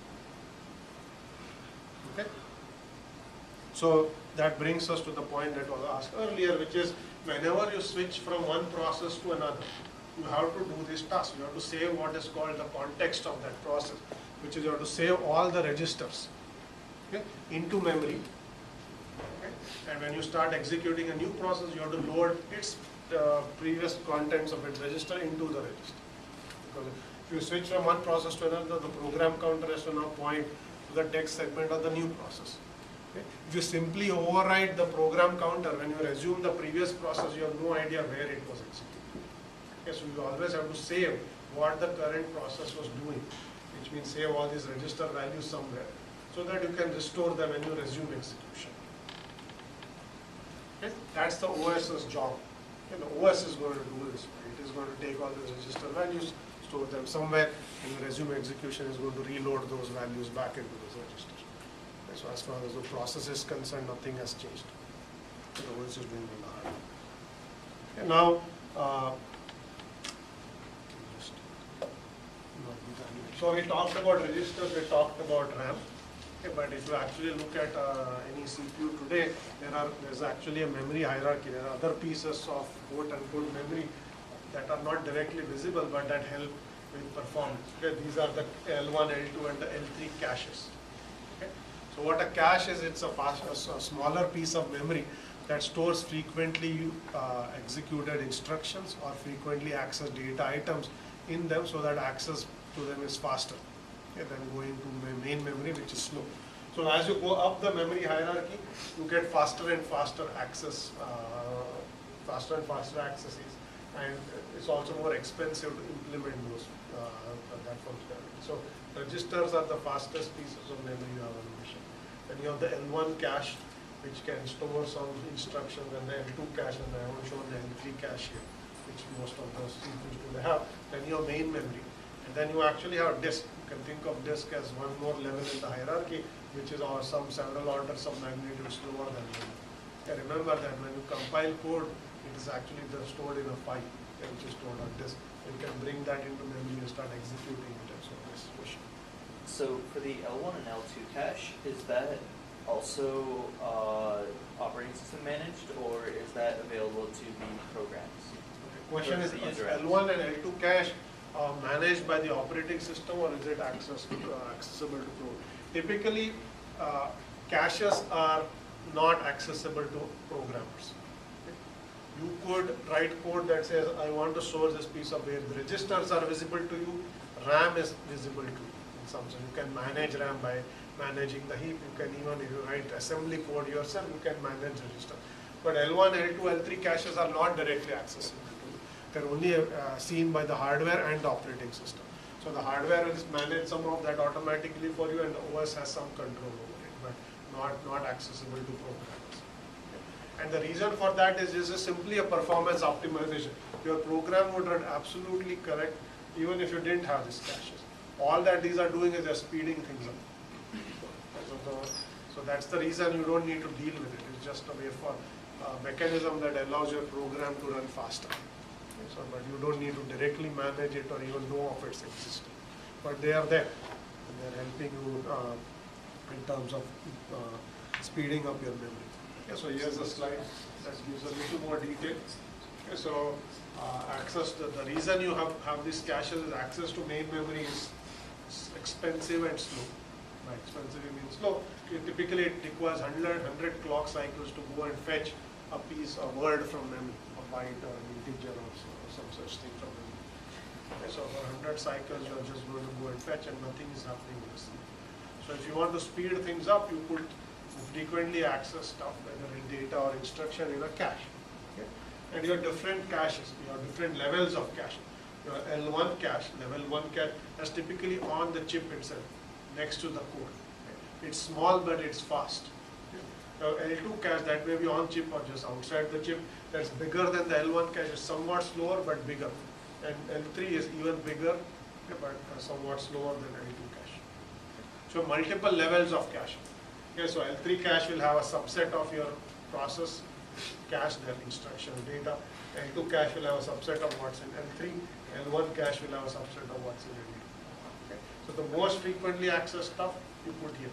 on. Okay. So that brings us to the point that was asked earlier, which is whenever you switch from one process to another, you have to do this task. You have to save what is called the context of that process. which is you have to save all the registers, okay, into memory. Okay? And when you start executing a new process, you have to load its previous contents of its register into the register. Because if you switch from one process to another, the program counter has to now point to the text segment of the new process. Okay? If you simply override the program counter, when you resume the previous process, you have no idea where it was executed. Okay, so you always have to save what the current process was doing, which means save all these register values somewhere, so that you can restore them when you resume execution. Okay? That's the OS's job. Okay? The OS is going to do this. It is going to take all these register values, store them somewhere, and the resume execution is going to reload those values back into those registers. Okay? So as far as the process is concerned, nothing has changed. So the OS is doing the hard. Okay, now, so we talked about registers, we talked about RAM. Okay, but if you actually look at any CPU today, there's actually a memory hierarchy. There are other pieces of quote-unquote memory that are not directly visible, but that help with performance. Okay, these are the L1, L2, and the L3 caches. Okay, so what a cache is, it's a smaller piece of memory that stores frequently executed instructions or frequently accessed data items in them, so that access to them is faster, okay, than going to main memory, which is slow. So as you go up the memory hierarchy, you get faster and faster access, accesses, and it's also more expensive to implement those that functionality. So registers are the fastest pieces of memory you have on a machine. Then you have the L1 cache, which can store some instructions, and the L2 cache, and I haven't shown the L3 cache here, which most of those CPUs do have. Then your main memory. And then you actually have disk. You can think of disk as one more level in the hierarchy, which is several orders of magnitude slower than memory. And remember that when you compile code, it is actually just stored in a file, which is stored on disk. You can bring that into memory and start executing it and so on. This question. So for the L1 and L2 cache, is that also operating system managed, or is that available to the programs? Question is, the is user apps? L1 and L2 cache managed by the operating system, or is it accessible to program? Typically, caches are not accessible to programmers. Okay? You could write code that says, I want to store this piece of where the registers are visible to you, RAM is visible to you in some sense. You can manage RAM by managing the heap. You can even, if you write assembly code yourself, you can manage register. But L1, L2, L3 caches are not directly accessible. They're only seen by the hardware and the operating system. So the hardware will manage some of that automatically for you, and the OS has some control over it, but not accessible to programmers. Okay. And the reason for that is simply a performance optimization. Your program would run absolutely correct even if you didn't have these caches. All that these are doing is they're speeding things up. So that's the reason you don't need to deal with it. It's just a way for mechanism that allows your program to run faster. So, but you don't need to directly manage it or even know of its existence. But they are there, and they are helping you in terms of speeding up your memory. Okay, so here's a slide that gives a little more detail. Okay, so the reason you have these caches is access to main memory is expensive and slow. By expensive, you mean slow. Typically, it requires 100 clock cycles to go and fetch a piece, a word from memory, a byte or an integer or some such thing from memory. Okay, so for 100 cycles, you're just going to go and fetch, and nothing is happening in the CPU. So if you want to speed things up, you put frequently access stuff, whether in data or instruction, in a cache. Okay? And you have different caches, you have different levels of cache. Your L1 cache, level 1 cache, is typically on the chip itself, next to the core. Okay? It's small, but it's fast. Okay? L2 cache, that may be on chip or just outside the chip, that's bigger than the L1 cache, is somewhat slower but bigger. And L3 is even bigger, okay, but somewhat slower than L2 cache. So multiple levels of cache. Okay, so L3 cache will have a subset of your process cache, their instruction data. L2 cache will have a subset of what's in L3. L1 cache will have a subset of what's in L2. Okay. So the most frequently accessed stuff you put here,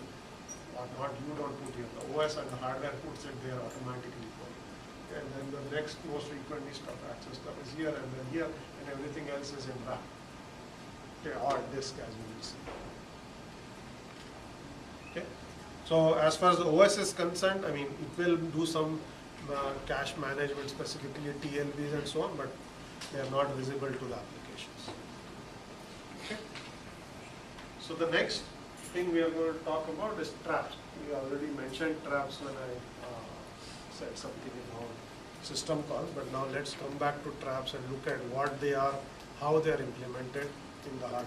or not, you don't put here. The OS and the hardware puts it there automatically for you. Okay. And then the next most frequently accessed stuff is here, and then here, and everything else is in RAM. Okay, or disk, as we will see. Okay. So as far as the OS is concerned, I mean, it will do some cache management, specifically TLBs and so on, but they are not visible to the applications. Okay. So the next thing we are going to talk about is traps. We already mentioned traps when I said something about system calls, but now let's come back to traps and look at what they are, how they are implemented in the hardware.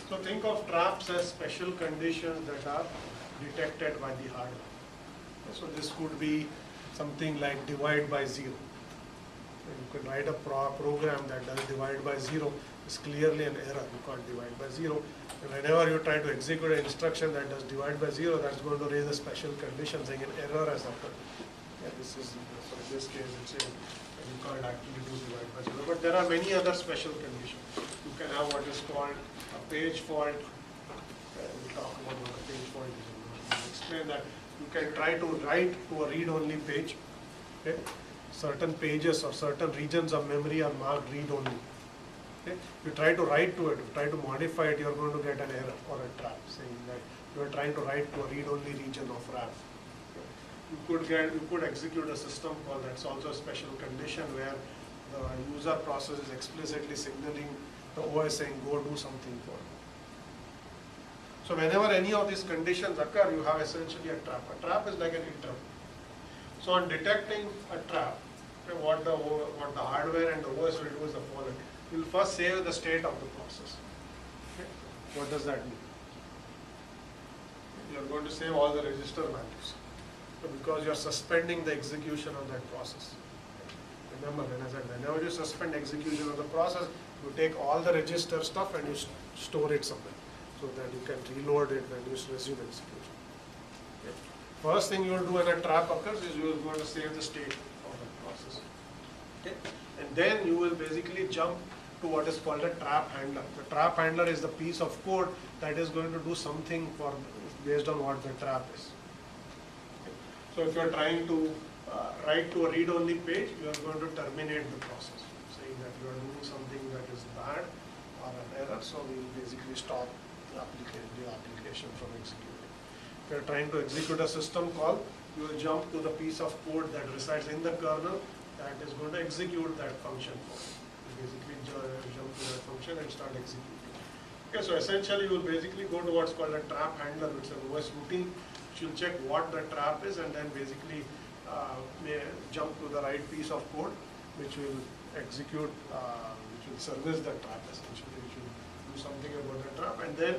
So think of traps as special conditions that are detected by the hardware. So this could be something like divide by zero. You can write a program that does divide by zero. It's clearly an error. You can't divide by zero. And whenever you try to execute an instruction that does divide by zero, that's going to raise a special condition saying an error has occurred. Yeah, this is, so in this case, it's saying you can't actually do divide by zero. But there are many other special conditions. You can have what is called a page fault. We'll talk about what a page fault is. We'll explain that. You can try to write to a read-only page. Okay? Certain pages or certain regions of memory are marked read-only. Okay? You try to write to it, you try to modify it, you're going to get an error or a trap saying that you are trying to write to a read-only region of RAM. Okay? You could execute a system call that's also a special condition where the user process is explicitly signaling the OS saying go do something for it. So whenever any of these conditions occur, you have essentially a trap. A trap is like an interrupt. So on detecting a trap, okay, what the hardware and the OS will do is the following. You will first save the state of the process. Okay. What does that mean? You are going to save all the register values. So because you are suspending the execution of that process. Remember, when I said whenever you suspend execution of the process, you take all the register stuff and you store it somewhere, so that you can reload it when you resume execution. Okay. First thing you will do when a trap occurs is you are going to save the state of that process. Okay. And then you will basically jump to what is called a trap handler. The trap handler is the piece of code that is going to do something based on what the trap is. Okay. So if you are trying to write to a read-only page, you are going to terminate the process, saying that you are doing something that is bad or an error, so we will basically stop the application from executing. If you are trying to execute a system call, you will jump to the piece of code that resides in the kernel that is going to execute that function call. You basically jump to that function and start executing. Okay, so essentially you will basically go to what's called a trap handler, which is an OS routine, which will check what the trap is and then basically jump to the right piece of code which will execute, which will service the trap essentially, which will do something about the trap, and then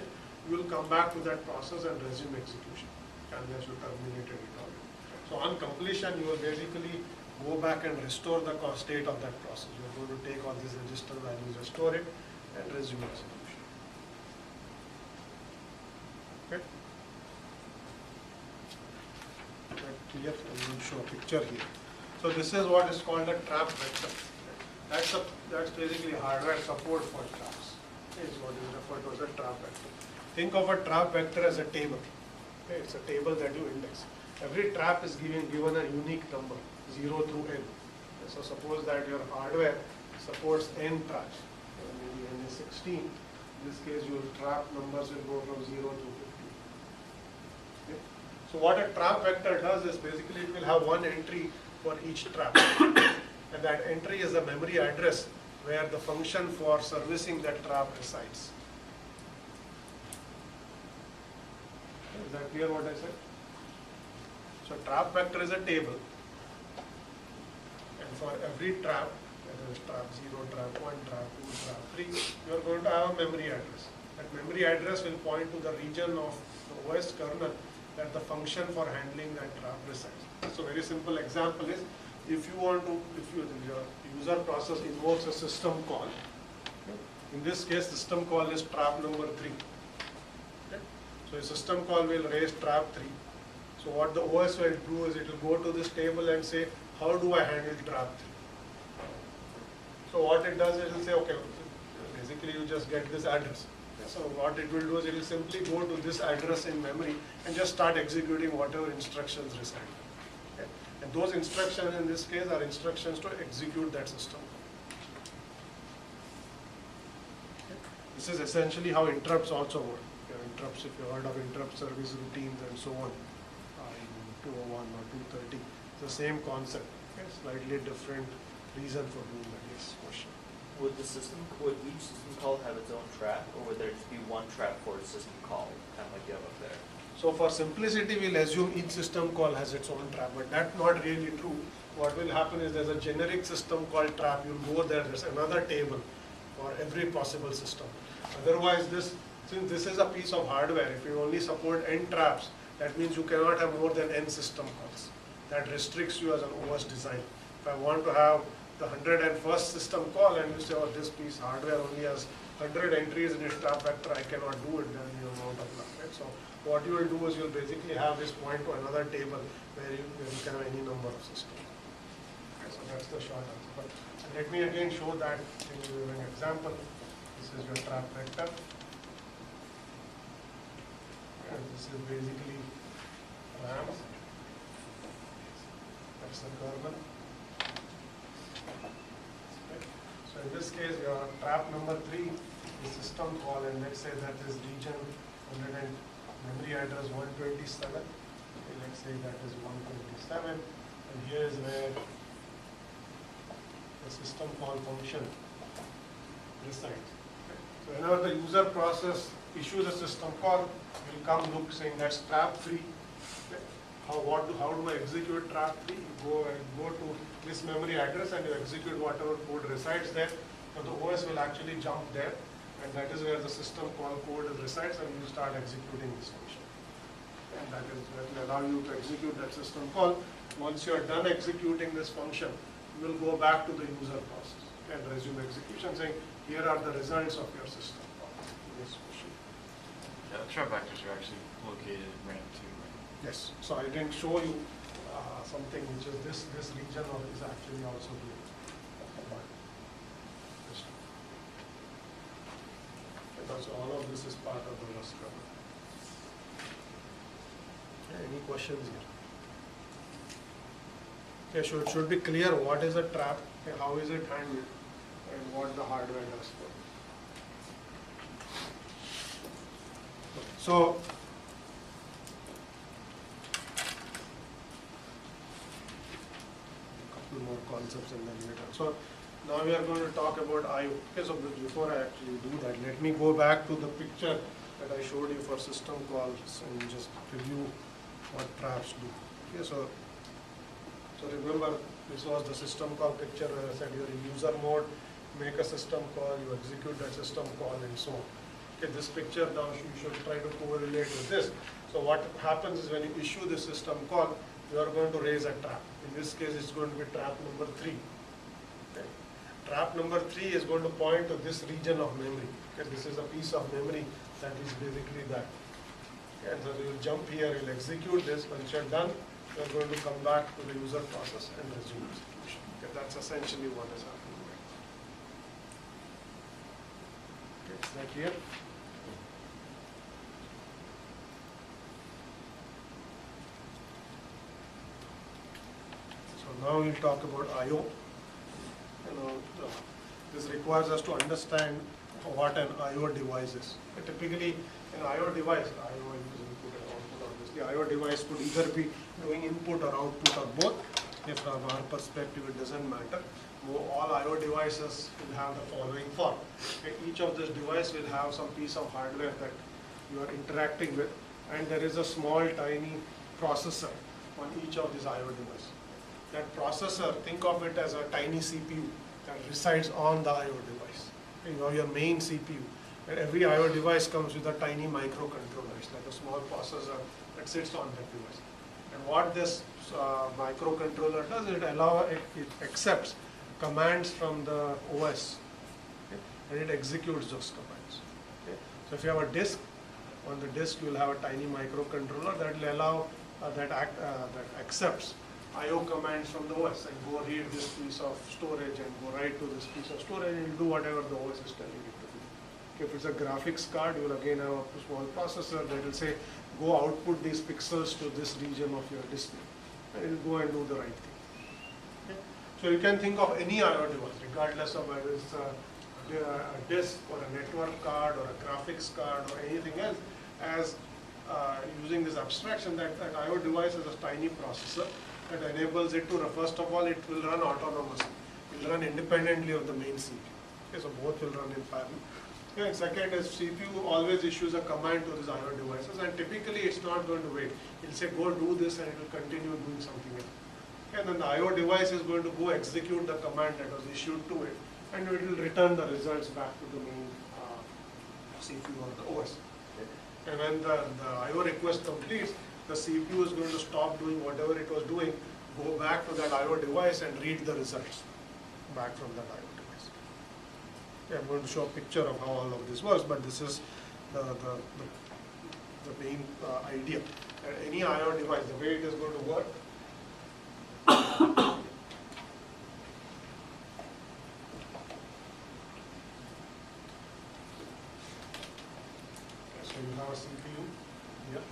you will come back to that process and resume execution unless you terminated it already. So on completion, you will basically go back and restore the state of that process. You are going to take all these register values, restore it, and resume execution. Okay? Clear? I will show a picture here. So this is what is called a trap vector. That's basically hardware support for traps. Is what is referred to as a trap vector. Think of a trap vector as a table. Okay, it's a table that you index. Every trap is given a unique number, 0 through n. So suppose that your hardware supports n traps, maybe n is 16. In this case, your trap numbers will go from 0 to 50. Okay. So what a trap vector does is basically it will have one entry for each trap. And that entry is the memory address where the function for servicing that trap resides. Is that clear what I said? So trap vector is a table, and for every trap, whether it's trap 0, trap 1, trap 2, trap 3, you are going to have a memory address. That memory address will point to the region of the OS kernel that the function for handling that trap resides. So very simple example is, if your user process invokes a system call, okay, in this case system call is trap number 3. Okay. So a system call will raise trap 3. So what the OS will do is it will go to this table and say, how do I handle trap 3? So what it does is it will say, okay, basically you just get this address. So what it will do is it will simply go to this address in memory and just start executing whatever instructions reside. Okay? And those instructions in this case are instructions to execute that system. Okay? This is essentially how interrupts also work. When interrupts, if you heard of interrupt service routines and so on, in 201 or 230. It's the same concept, okay? Slightly different reason for doing that. Yes, question. Would each system call have its own trap, or would there just be one trap for a system call, kind of like you have up there? So for simplicity, we'll assume each system call has its own trap, but that's not really true. What will happen is there's a generic system call trap. You'll go there, there's another table for every possible system. Otherwise, since this is a piece of hardware, if you only support n traps, that means you cannot have more than n system calls. That restricts you as an OS design. If I want to have the 101st system call and you say, oh, this piece hardware only has 100 entries in its trap vector, I cannot do it, then you amount of luck, right? So what you will do is you'll basically have this point to another table where you can have any number of systems. Okay, so that's the short answer. But let me again show that in an example. This is your trap vector. And this is basically RAM. That's the kernel. So in this case, your trap number 3 is system call, and let's say that is region 100 and memory address 127. Okay, let's say that is 127, and here is where the system call function resides. Okay. So whenever the user process issues a system call, will come look saying that's trap 3. Okay. How do I execute trap 3? You go to this memory address and you execute whatever code resides there. So the OS will actually jump there, and that is where the system call code resides, and you start executing this function. And that will allow you to execute that system call. Once you are done executing this function, you will go back to the user process and resume execution, saying here are the results of your system call. This question. Yeah, the trap vectors are actually located in RAM 2, right? Yes. So I didn't show you something which is this region of is actually also here. So all of this is part of the Rust kernel. Okay, any questions here? Okay, so it should be clear what is a trap, okay, how is it handled, and what the hardware does for it. So a couple more concepts and then we're done. So now we are going to talk about I/O. Okay, so before I actually do that, let me go back to the picture that I showed you for system calls and just review what traps do. Okay, so remember, this was the system call picture where I said you're in user mode, make a system call, you execute that system call, and so on. Okay, this picture now you should try to correlate with this. So what happens is when you issue the system call, you are going to raise a trap. In this case, it's going to be trap number 3. Okay. Trap number 3 is going to point to this region of memory. Okay, this is a piece of memory that is basically that. Okay, and so you will jump here, you will execute this. Once you're done, you are going to come back to the user process and resume execution. Okay, that's essentially what is happening. Okay, is that clear? So now we'll talk about I/O. This requires us to understand what an I/O device is. Typically, an I/O device, I/O is input and output, obviously. I/O device could either be doing input or output or both. If from our perspective, it doesn't matter. All I/O devices will have the following form. Each of this device will have some piece of hardware that you are interacting with, and there is a small, tiny processor on each of these I/O devices. That processor, think of it as a tiny CPU that resides on the I/O device. You have your main CPU. And every I/O device comes with a tiny microcontroller. It's like a small processor that sits on that device. And what this microcontroller does, it accepts commands from the OS, okay, and it executes those commands. Okay. So if you have a disk, on the disk you will have a tiny microcontroller that will allow that accepts I/O commands from the OS and go read this piece of storage and go write to this piece of storage and do whatever the OS is telling it to do. Okay, if it's a graphics card, you will again have a small processor that will say, go output these pixels to this region of your display, and it will go and do the right thing. Okay. So you can think of any I/O device, regardless of whether it's a disk or a network card or a graphics card or anything else, as using this abstraction that IO device is a tiny processor that enables it to, first of all, it will run autonomously. It will run independently of the main CPU. Okay, so both will run in parallel. Okay, and second is CPU always issues a command to these IO devices, and typically it's not going to wait. It'll say go do this and it will continue doing something else. Okay, and then the IO device is going to go execute the command that was issued to it, and it will return the results back to the main CPU or the OS. Okay. And when the IO request completes, the CPU is going to stop doing whatever it was doing, go back to that IO device and read the results back from that IO device. Okay, I'm going to show a picture of how all of this works, but this is the main idea. Any IO device, the way it is going to work. So you have a CPU here.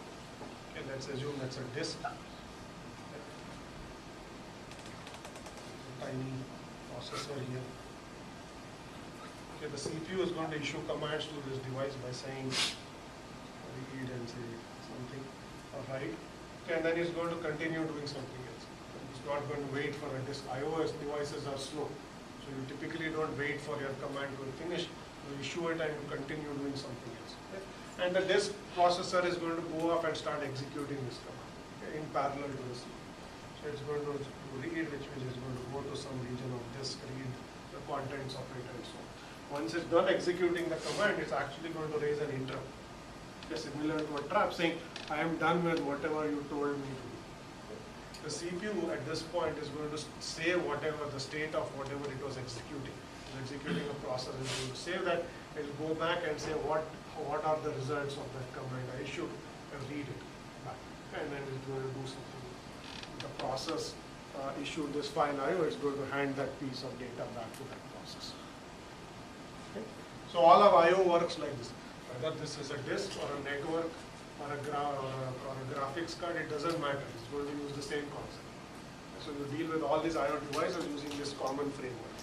Okay, let's assume that's a disk. Tiny processor here. Okay, the CPU is going to issue commands to this device by saying read and say something or write. Okay, and then it's going to continue doing something else. It's not going to wait for a disk. iOS devices are slow, so you typically don't wait for your command to finish. You issue it and you continue doing something else. Okay? And the disk processor is going to go off and start executing this command, okay, in parallel to the CPU. So it's going to read, which means it's going to go to some region of disk, read the contents of it and so on. Once it's done executing the command, it's actually going to raise an interrupt. Okay, similar to a trap saying, I am done with whatever you told me to do. The CPU at this point is going to save whatever the state of whatever it was executing. It's executing a process, it's going to save that, it will go back and say what are the results of that command I issued and read it back. And then it's going to do something. The process issued this file IO, it's going to hand that piece of data back to that process. Okay? So all of IO works like this. Whether this is a disk or a network or a graphics card, it doesn't matter. It's going to use the same concept. So you deal with all these IO devices using this common framework.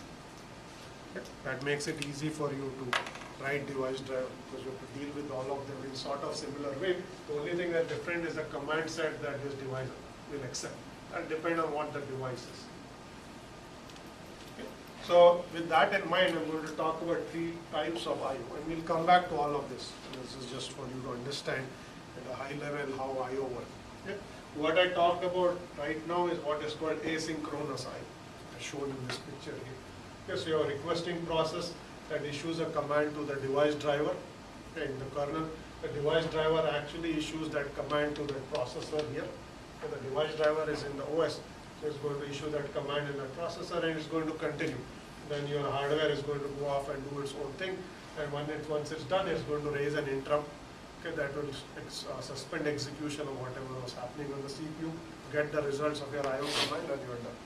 Okay? That makes it easy for you to write device driver because you have to deal with all of them in sort of similar way. The only thing that's different is the command set that this device will accept. That depends on what the device is. Okay. So with that in mind, I'm going to talk about 3 types of I/O, and we'll come back to all of this. This is just for you to understand at a high level how I/O works. Okay. What I talked about right now is what is called asynchronous I/O. I showed you this picture here. Okay, so you have a requesting process that issues a command to the device driver. Okay, in the kernel, the device driver actually issues that command to the processor here. Okay, the device driver is in the OS, so it's going to issue that command in the processor and it's going to continue. Then your hardware is going to go off and do its own thing, and once it's done, it's going to raise an interrupt. Okay, that will suspend execution of whatever was happening on the CPU, get the results of your I/O command, and you're done.